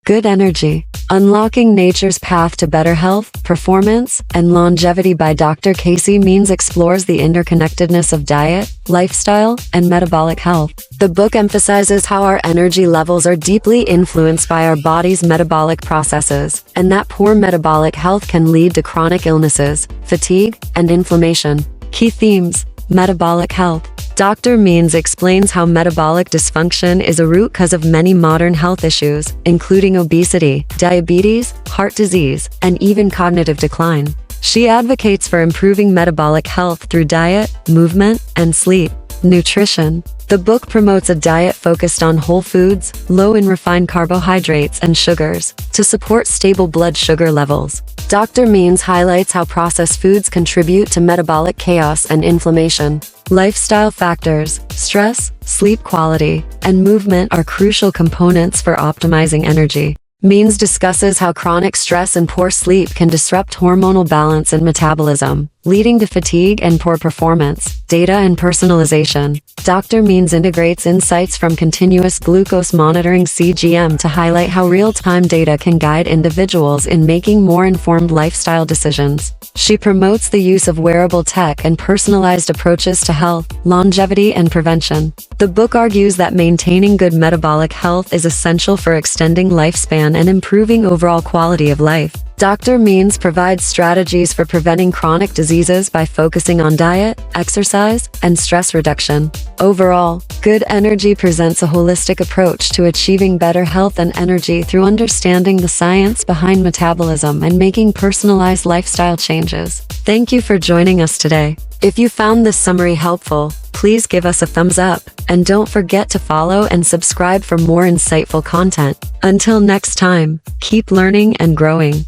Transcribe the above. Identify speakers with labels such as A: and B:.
A: Good energy. Unlocking Nature's Path to Better Health, Performance, and Longevity by Dr. Casey Means explores the interconnectedness of diet, lifestyle, and metabolic health. The book emphasizes how our energy levels are deeply influenced by our body's metabolic processes, and that poor metabolic health can lead to chronic illnesses, fatigue, and inflammation. Key themes: metabolic health. Dr. Means explains how metabolic dysfunction is a root cause of many modern health issues, including obesity, diabetes, heart disease, and even cognitive decline. She advocates for improving metabolic health through diet, movement, and sleep. Nutrition. The book promotes a diet focused on whole foods, low in refined carbohydrates and sugars, to support stable blood sugar levels. Dr. Means highlights how processed foods contribute to metabolic chaos and inflammation. Lifestyle factors, stress, sleep quality, and movement are crucial components for optimizing energy. Means discusses how chronic stress and poor sleep can disrupt hormonal balance and metabolism, leading to fatigue and poor performance. Data and personalization. Dr. Means integrates insights from continuous glucose monitoring (CGM) to highlight how real-time data can guide individuals in making more informed lifestyle decisions. She promotes the use of wearable tech and personalized approaches to health, longevity, and prevention. The book argues that maintaining good metabolic health is essential for extending lifespan and improving overall quality of life. Dr. Means provides strategies for preventing chronic diseases by focusing on diet, exercise, and stress reduction. Overall, Good Energy presents a holistic approach to achieving better health and energy through understanding the science behind metabolism and making personalized lifestyle changes. Thank you for joining us today. If you found this summary helpful, please give us a thumbs up, and don't forget to follow and subscribe for more insightful content. Until next time, keep learning and growing.